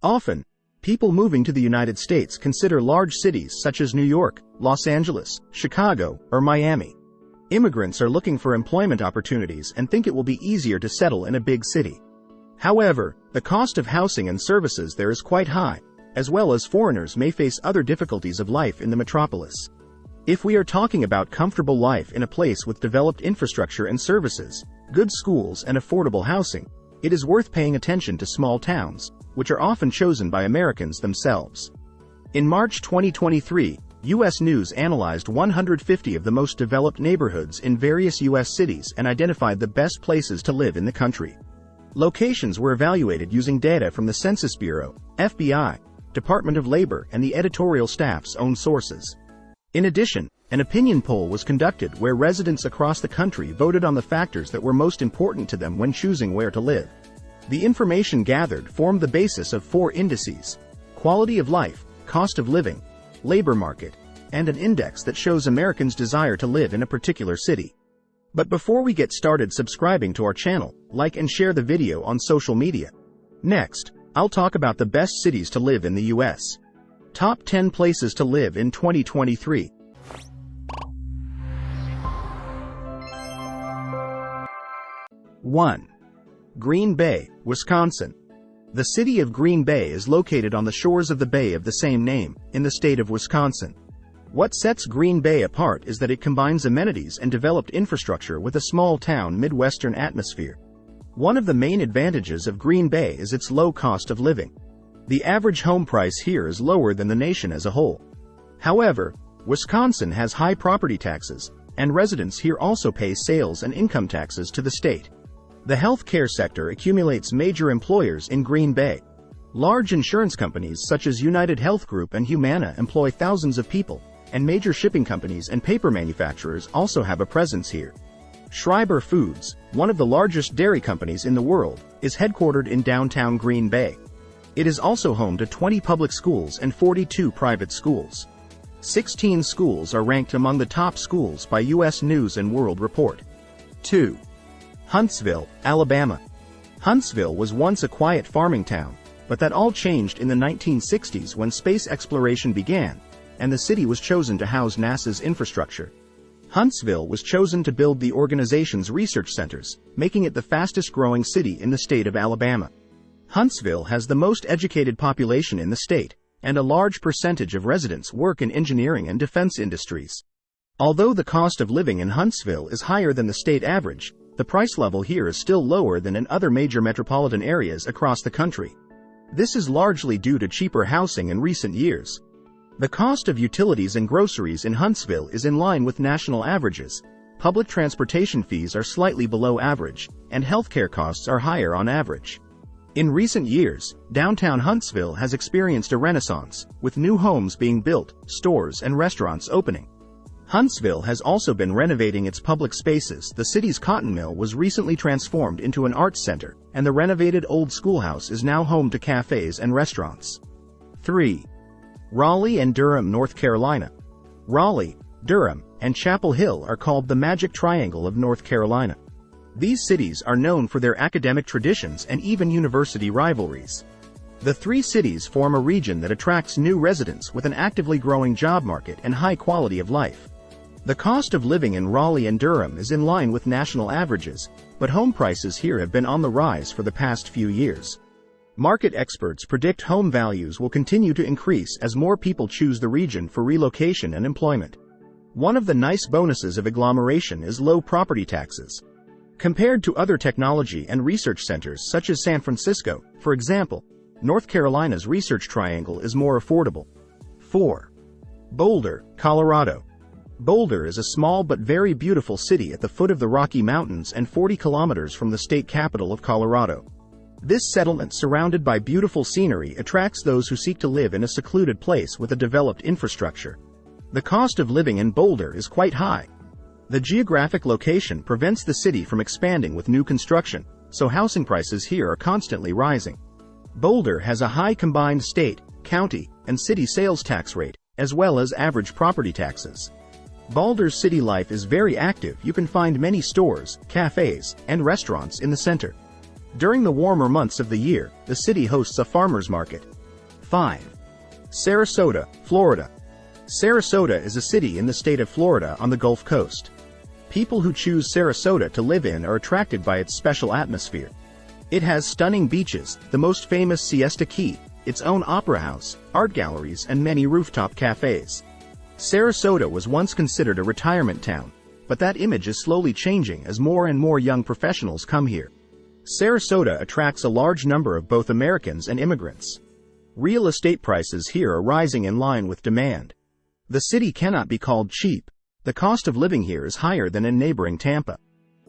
Often, people moving to the United States consider large cities such as New York, Los Angeles, Chicago, or Miami. Immigrants are looking for employment opportunities and think it will be easier to settle in a big city. However, the cost of housing and services there is quite high, as well as foreigners may face other difficulties of life in the metropolis. If we are talking about comfortable life in a place with developed infrastructure and services, good schools and affordable housing, it is worth paying attention to small towns, which are often chosen by Americans themselves. In March 2023, U.S. News analyzed 150 of the most developed neighborhoods in various U.S. cities and identified the best places to live in the country. Locations were evaluated using data from the Census Bureau, FBI, Department of Labor, and the editorial staff's own sources. In addition, an opinion poll was conducted where residents across the country voted on the factors that were most important to them when choosing where to live. The information gathered formed the basis of 4 indices: quality of life, cost of living, labor market, and an index that shows Americans' desire to live in a particular city. But before we get started subscribing to our channel, like and share the video on social media. Next, I'll talk about the best cities to live in the U.S. Top 10 places to live in 2023. 1. Green Bay, Wisconsin. The city of Green Bay is located on the shores of the bay of the same name, in the state of Wisconsin. What sets Green Bay apart is that it combines amenities and developed infrastructure with a small-town Midwestern atmosphere. One of the main advantages of Green Bay is its low cost of living. The average home price here is lower than the nation as a whole. However, Wisconsin has high property taxes, and residents here also pay sales and income taxes to the state. The healthcare sector accumulates major employers in Green Bay. Large insurance companies such as United Health Group and Humana employ thousands of people, and major shipping companies and paper manufacturers also have a presence here. Schreiber Foods, one of the largest dairy companies in the world, is headquartered in downtown Green Bay. It is also home to 20 public schools and 42 private schools. 16 schools are ranked among the top schools by U.S. News & World Report. 2. Huntsville, Alabama. Huntsville was once a quiet farming town, but that all changed in the 1960s when space exploration began, and the city was chosen to house NASA's infrastructure. Huntsville was chosen to build the organization's research centers, making it the fastest-growing city in the state of Alabama. Huntsville has the most educated population in the state, and a large percentage of residents work in engineering and defense industries. Although the cost of living in Huntsville is higher than the state average, the price level here is still lower than in other major metropolitan areas across the country. This is largely due to cheaper housing in recent years. The cost of utilities and groceries in Huntsville is in line with national averages. Public transportation fees are slightly below average, and healthcare costs are higher on average. In recent years, downtown Huntsville has experienced a renaissance, with new homes being built, stores and restaurants opening. Huntsville has also been renovating its public spaces. The city's cotton mill was recently transformed into an arts center, and the renovated old schoolhouse is now home to cafes and restaurants. 3. Raleigh and Durham, North Carolina. Raleigh, Durham, and Chapel Hill are called the Magic Triangle of North Carolina. These cities are known for their academic traditions and even university rivalries. The 3 cities form a region that attracts new residents with an actively growing job market and high quality of life. The cost of living in Raleigh and Durham is in line with national averages, but home prices here have been on the rise for the past few years. Market experts predict home values will continue to increase as more people choose the region for relocation and employment. One of the nice bonuses of agglomeration is low property taxes. Compared to other technology and research centers such as San Francisco, for example, North Carolina's Research Triangle is more affordable. 4. Boulder, Colorado. Boulder is a small but very beautiful city at the foot of the Rocky Mountains and 40 kilometers from the state capital of Colorado. This settlement, surrounded by beautiful scenery, attracts those who seek to live in a secluded place with a developed infrastructure. The cost of living in Boulder is quite high. The geographic location prevents the city from expanding with new construction, so housing prices here are constantly rising. Boulder has a high combined state, county, and city sales tax rate, as well as average property taxes. Boulder's city life is very active. You can find many stores, cafes, and restaurants in the center. During the warmer months of the year, the city hosts a farmers market. 5. Sarasota, Florida. Sarasota is a city in the state of Florida on the Gulf Coast. People who choose Sarasota to live in are attracted by its special atmosphere. It has stunning beaches, the most famous Siesta Key, its own opera house, art galleries, and many rooftop cafes. Sarasota was once considered a retirement town, but that image is slowly changing as more and more young professionals come here. Sarasota attracts a large number of both Americans and immigrants. Real estate prices here are rising in line with demand. The city cannot be called cheap. The cost of living here is higher than in neighboring Tampa.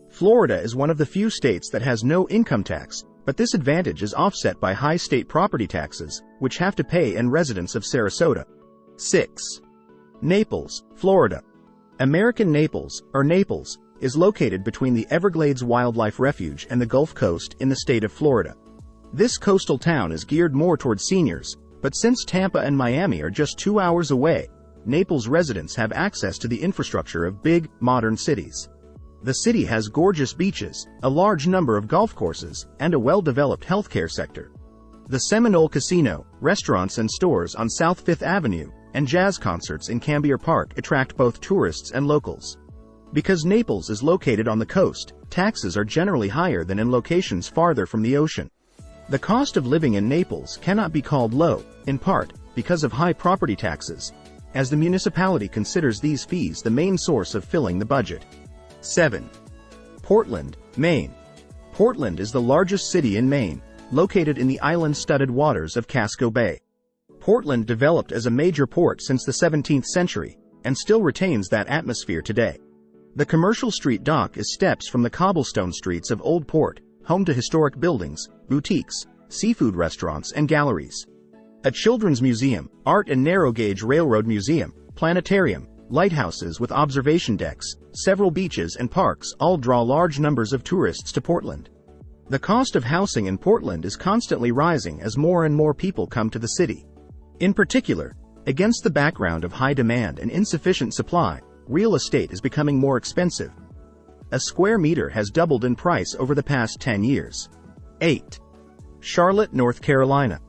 Florida is one of the few states that has no income tax, but this advantage is offset by high state property taxes, which have to pay in residents of Sarasota. 6. Naples, Florida. American Naples, or Naples, is located between the Everglades Wildlife Refuge and the Gulf Coast in the state of Florida. This coastal town is geared more toward seniors, but since Tampa and Miami are just 2 hours away, Naples residents have access to the infrastructure of big, modern cities. The city has gorgeous beaches, a large number of golf courses, and a well-developed healthcare sector. The Seminole Casino, restaurants and stores on South Fifth Avenue, and jazz concerts in Cambier Park attract both tourists and locals. Because Naples is located on the coast, taxes are generally higher than in locations farther from the ocean. The cost of living in Naples cannot be called low, in part, because of high property taxes, as the municipality considers these fees the main source of filling the budget. 7. Portland, Maine. Portland is the largest city in Maine, located in the island-studded waters of Casco Bay. Portland developed as a major port since the 17th century, and still retains that atmosphere today. The commercial street dock is steps from the cobblestone streets of Old Port, home to historic buildings, boutiques, seafood restaurants, and galleries. A children's museum, art and narrow-gauge railroad museum, planetarium, lighthouses with observation decks, several beaches and parks all draw large numbers of tourists to Portland. The cost of housing in Portland is constantly rising as more and more people come to the city. In particular, against the background of high demand and insufficient supply, real estate is becoming more expensive. A square meter has doubled in price over the past 10 years. 8. Charlotte, North Carolina.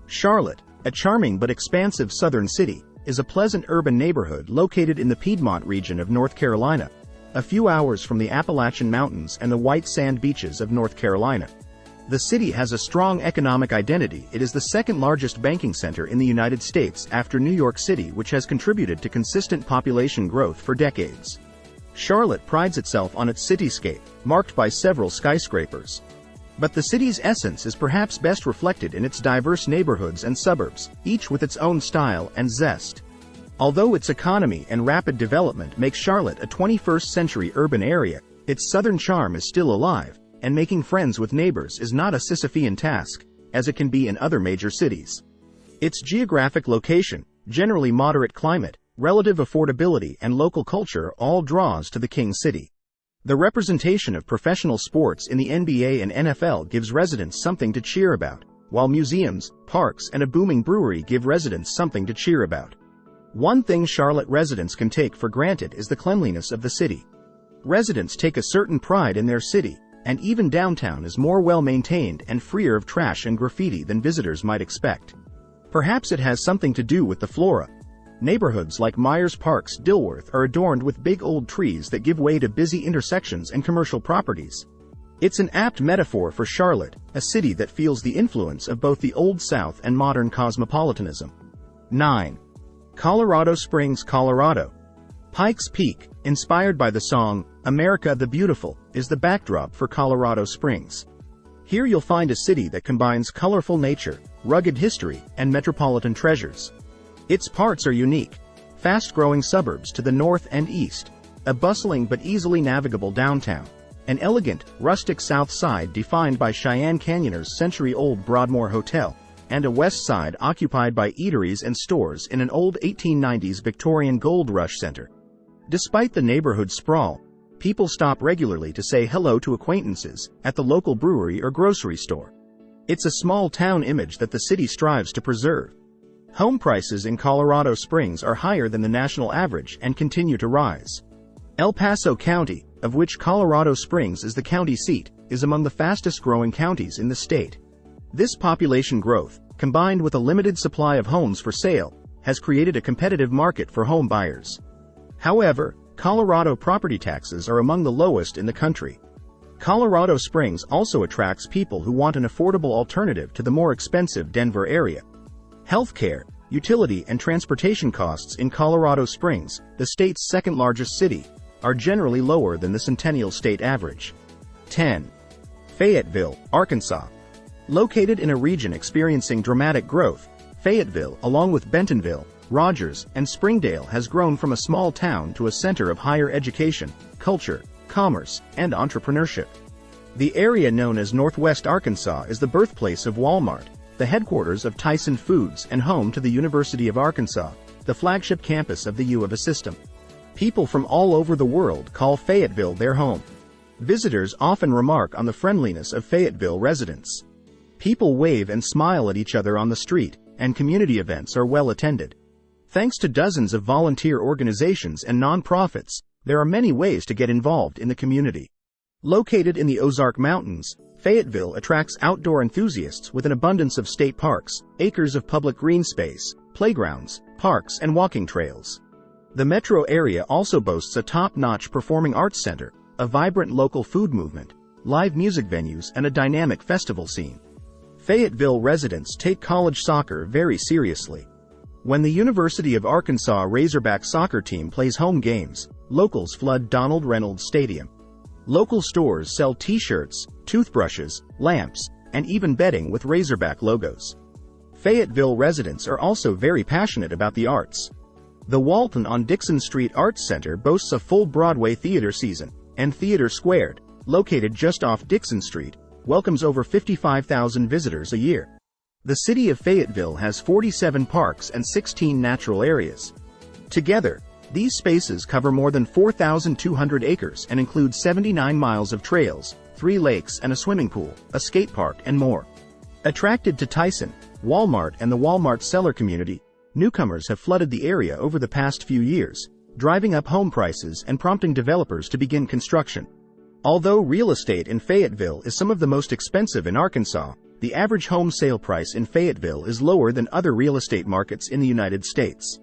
Charlotte, a charming but expansive southern city, is a pleasant urban neighborhood located in the Piedmont region of North Carolina, a few hours from the Appalachian Mountains and the white sand beaches of North Carolina. The city has a strong economic identity. It is the second largest banking center in the United States after New York City, which has contributed to consistent population growth for decades. Charlotte prides itself on its cityscape, marked by several skyscrapers. But the city's essence is perhaps best reflected in its diverse neighborhoods and suburbs, each with its own style and zest. Although its economy and rapid development make Charlotte a 21st-century urban area, its southern charm is still alive, and making friends with neighbors is not a Sisyphean task, as it can be in other major cities. Its geographic location, generally moderate climate, relative affordability, and local culture all draws to the King City. The representation of professional sports in the NBA and NFL gives residents something to cheer about, while museums, parks, and a booming brewery give residents something to cheer about. One thing Charlotte residents can take for granted is the cleanliness of the city. Residents take a certain pride in their city, and even downtown is more well-maintained and freer of trash and graffiti than visitors might expect. Perhaps it has something to do with the flora. Neighborhoods like Myers Park's Dilworth are adorned with big old trees that give way to busy intersections and commercial properties. It's an apt metaphor for Charlotte, a city that feels the influence of both the Old South and modern cosmopolitanism. 9. Colorado Springs, Colorado. Pikes Peak, inspired by the song, America the Beautiful, is the backdrop for Colorado Springs. Here you'll find a city that combines colorful nature, rugged history, and metropolitan treasures. Its parts are unique: fast-growing suburbs to the north and east, a bustling but easily navigable downtown, an elegant, rustic south side defined by Cheyenne Canyoners' century-old Broadmoor Hotel, and a west side occupied by eateries and stores in an old 1890s Victorian gold rush center. Despite the neighborhood sprawl, people stop regularly to say hello to acquaintances at the local brewery or grocery store. It's a small-town image that the city strives to preserve. Home prices in Colorado Springs are higher than the national average and continue to rise. El Paso County, of which Colorado Springs is the county seat, is among the fastest-growing counties in the state. This population growth, combined with a limited supply of homes for sale, has created a competitive market for home buyers. However, Colorado property taxes are among the lowest in the country. Colorado Springs also attracts people who want an affordable alternative to the more expensive Denver area. Healthcare, utility and transportation costs in Colorado Springs, the state's second-largest city, are generally lower than the Centennial State average. 10. Fayetteville, Arkansas. Located in a region experiencing dramatic growth, Fayetteville, along with Bentonville, Rogers, and Springdale, has grown from a small town to a center of higher education, culture, commerce, and entrepreneurship. The area known as Northwest Arkansas is the birthplace of Walmart, the headquarters of Tyson Foods, and home to the University of Arkansas, the flagship campus of the U of A system. People from all over the world call Fayetteville their home. Visitors often remark on the friendliness of Fayetteville residents. People wave and smile at each other on the street, and community events are well attended. Thanks to dozens of volunteer organizations and nonprofits, there are many ways to get involved in the community. Located in the Ozark Mountains, Fayetteville attracts outdoor enthusiasts with an abundance of state parks, acres of public green space, playgrounds, parks, and walking trails. The metro area also boasts a top-notch performing arts center, a vibrant local food movement, live music venues, and a dynamic festival scene. Fayetteville residents take college soccer very seriously. When the University of Arkansas Razorback soccer team plays home games, locals flood Donald Reynolds Stadium. Local stores sell t-shirts, toothbrushes, lamps, and even bedding with Razorback logos. Fayetteville residents are also very passionate about the arts. The Walton on Dixon Street Arts Center boasts a full Broadway theater season, and Theater Squared, located just off Dixon Street, welcomes over 55,000 visitors a year. The city of Fayetteville has 47 parks and 16 natural areas. Together, these spaces cover more than 4,200 acres and include 79 miles of trails, 3 lakes and a swimming pool, a skate park, and more. Attracted to Tyson, Walmart, and the Walmart seller community, newcomers have flooded the area over the past few years, driving up home prices and prompting developers to begin construction. Although real estate in Fayetteville is some of the most expensive in Arkansas, the average home sale price in Fayetteville is lower than other real estate markets in the United States.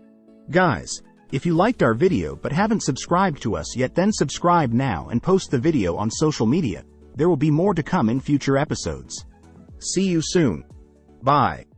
Guys, if you liked our video but haven't subscribed to us yet, then subscribe now and post the video on social media. There will be more to come in future episodes. See you soon. Bye.